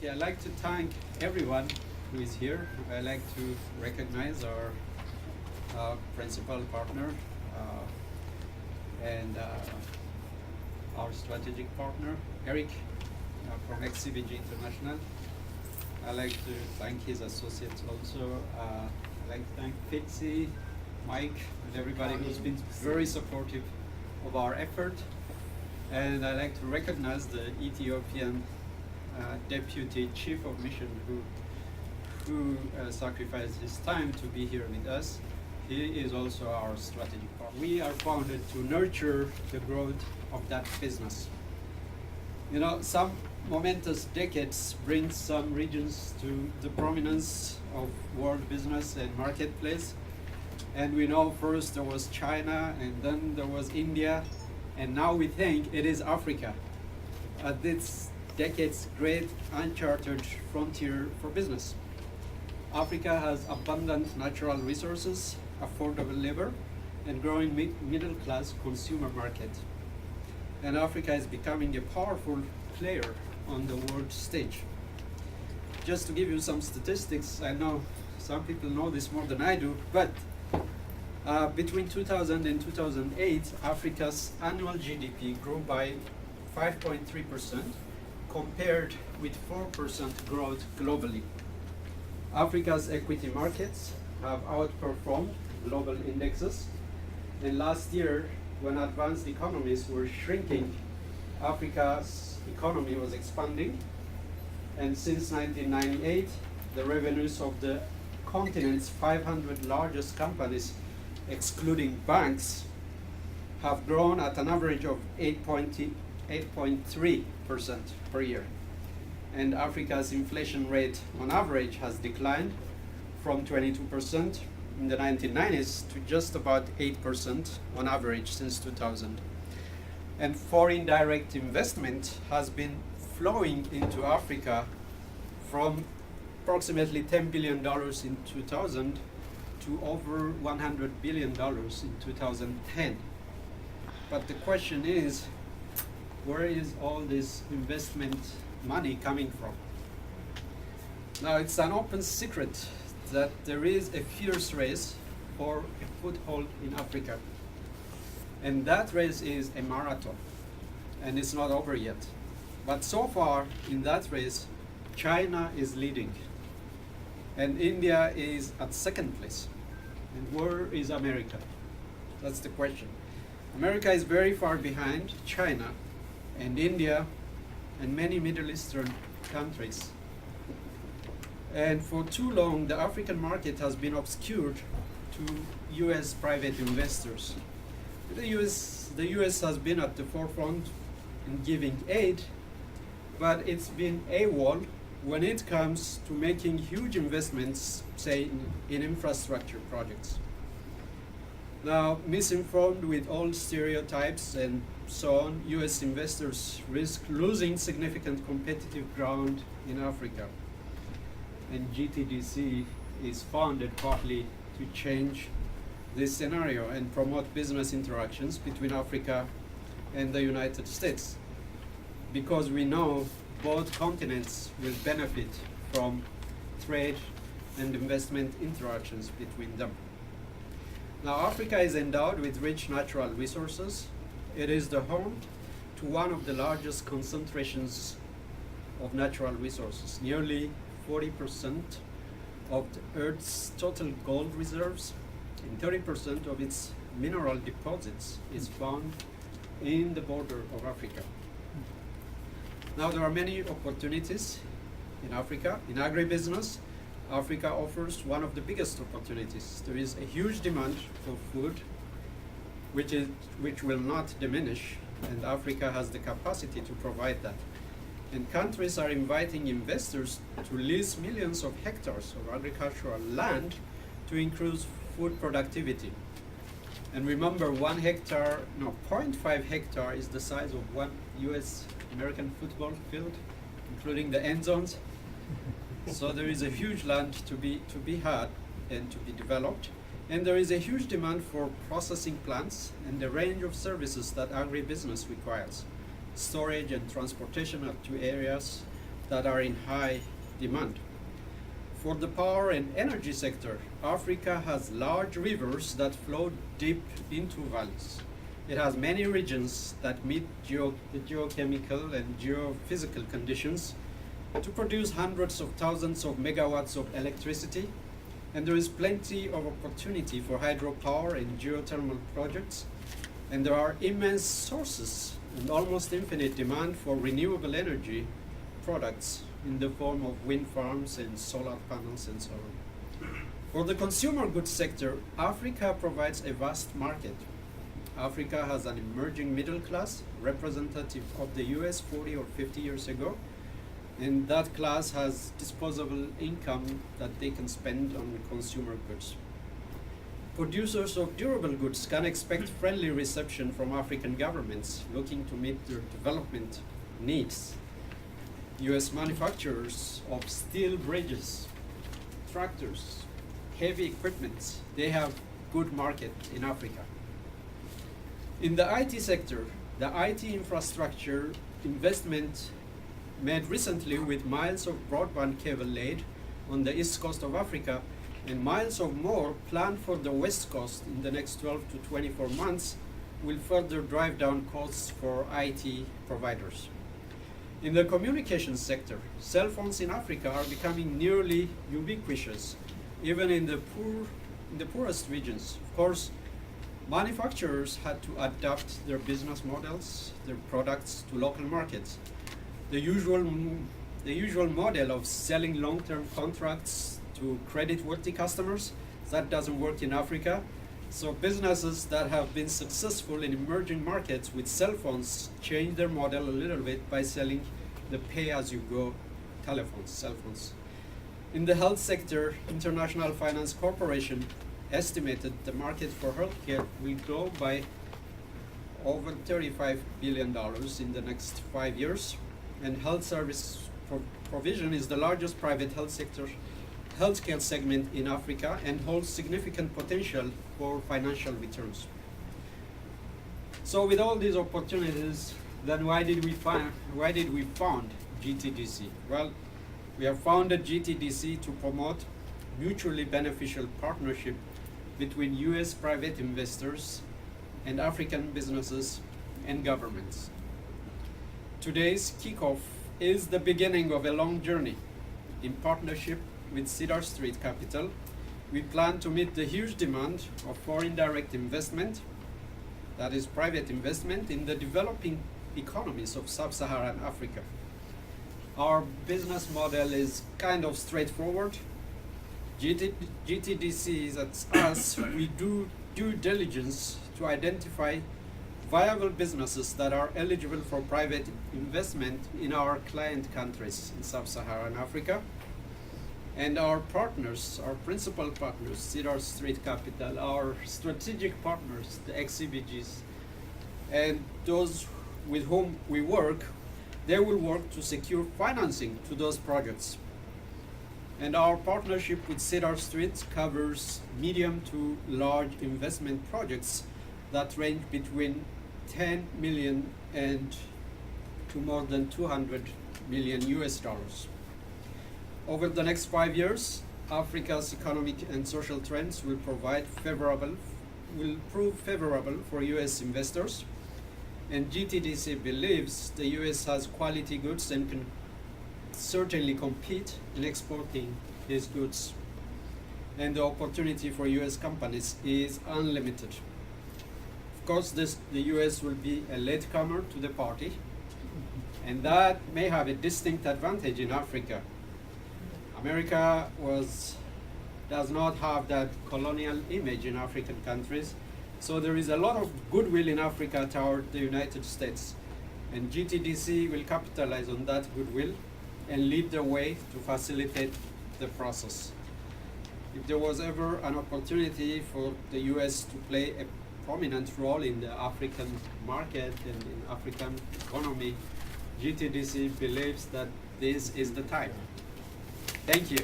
Okay, I'd like to thank everyone who is here. I'd like to recognize our principal partner and our strategic partner, Eric, from XCBG International. I'd like to thank his associates also. I'd like to thank Fitzy, Mike, and everybody who's been very supportive of our effort. And I'd like to recognize the Ethiopian Deputy Chief of Mission who sacrificed his time to be here with us. He is also our strategic partner. We are founded to nurture the growth of that business. You know, some momentous decades bring some regions to the prominence of world business and marketplace. And we know first there was China, and then there was India, and now we think it is Africa. This decade's great uncharted frontier for business. Africa has abundant natural resources, affordable labor, and growing middle-class consumer market. And Africa is becoming a powerful player on the world stage. Just to give you some statistics, I know some people know this more than I do, but between 2000 and 2008, Africa's annual GDP grew by 5.3%, compared with 4% growth globally. Africa's equity markets have outperformed global indexes, and last year, when advanced economies were shrinking, Africa's economy was expanding, and since 1998, the revenues of the continent's 500 largest companies, excluding banks, have grown at an average of 8.3% per year. And Africa's inflation rate on average has declined from 22% in the 1990s to just about 8% on average since 2000. And foreign direct investment has been flowing into Africa from approximately $10 billion in 2000 to over $100 billion in 2010. But the question is, where is all this investment money coming from? Now, it's an open secret that there is a fierce race for a foothold in Africa. And that race is a marathon, and it's not over yet. But so far in that race, China is leading, and India is at second place. And where is America? That's the question. America is very far behind China and India and many Middle Eastern countries. And for too long, the African market has been obscured to US private investors. The US has been at the forefront in giving aid, but it's been AWOL when it comes to making huge investments, say, in infrastructure projects. Now, misinformed with old stereotypes and so on, US investors risk losing significant competitive ground in Africa. And GTDC is founded partly to change this scenario and promote business interactions between Africa and the United States, because we know both continents will benefit from trade and investment interactions between them. Now, Africa is endowed with rich natural resources. It is the home to one of the largest concentrations of natural resources. Nearly 40% of the Earth's total gold reserves and 30% of its mineral deposits is found in the border of Africa. Now, there are many opportunities in Africa. In agribusiness, Africa offers one of the biggest opportunities. There is a huge demand for food, which will not diminish, and Africa has the capacity to provide that. And countries are inviting investors to lease millions of hectares of agricultural land to increase food productivity. And remember, 0.5 hectare is the size of one US American football field, including the end zones. So there is a huge land to be had and to be developed. And there is a huge demand for processing plants and the range of services that agribusiness requires. Storage and transportation are two areas that are in high demand. For the power and energy sector, Africa has large rivers that flow deep into valleys. It has many regions that meet the geochemical and geophysical conditions to produce hundreds of thousands of megawatts of electricity, and there is plenty of opportunity for hydropower and geothermal projects, and there are immense sources and almost infinite demand for renewable energy products in the form of wind farms and solar panels and so on. For the consumer goods sector, Africa provides a vast market. Africa has an emerging middle class representative of the US 40 or 50 years ago, and that class has disposable income that they can spend on consumer goods. Producers of durable goods can expect friendly reception from African governments looking to meet their development needs. US manufacturers of steel bridges, tractors, heavy equipment, they have good market in Africa. In the IT sector, the IT infrastructure investment made recently with miles of broadband cable laid on the east coast of Africa and miles of more planned for the west coast in the next 12 to 24 months will further drive down costs for IT providers. In the communications sector, cell phones in Africa are becoming nearly ubiquitous, even in the poorest regions. Of course, manufacturers had to adapt their business models, their products to local markets. The usual model of selling long-term contracts to credit-worthy customers, that doesn't work in Africa. So businesses that have been successful in emerging markets with cell phones change their model a little bit by selling the pay-as-you-go telephones, cell phones. In the health sector, International Finance Corporation estimated the market for healthcare will grow by over $35 billion in the next 5 years, and health service provision is the largest private healthcare segment in Africa and holds significant potential for financial returns. So with all these opportunities, then why did we found GTDC? Well, we have founded GTDC to promote mutually beneficial partnership between US private investors and African businesses and governments. Today's Kickoff is the beginning of a long journey. In partnership with Cedar Street Capital, we plan to meet the huge demand of foreign direct investment, that is private investment, in the developing economies of sub-Saharan Africa. Our business model is kind of straightforward. GTDC is at us, we do due diligence to identify viable businesses that are eligible for private investment in our client countries in sub-Saharan Africa. And our partners, our principal partners, Cedar Street Capital, our strategic partners, the XCBGs, and those with whom we work, they will work to secure financing to those projects. And our partnership with Cedar Street covers medium to large investment projects that range between 10 million and to more than 200 million US dollars. Over the next 5 years, Africa's economic and social trends will prove favorable for US investors, and GTDC believes the US has quality goods and can certainly compete in exporting these goods. And the opportunity for US companies is unlimited. Of course, the US will be a latecomer to the party, and that may have a distinct advantage in Africa. America does not have that colonial image in African countries, so there is a lot of goodwill in Africa toward the United States, and GTDC will capitalize on that goodwill and lead the way to facilitate the process. If there was ever an opportunity for the US to play a prominent role in the African market and in African economy, GTDC believes that this is the time. Thank you.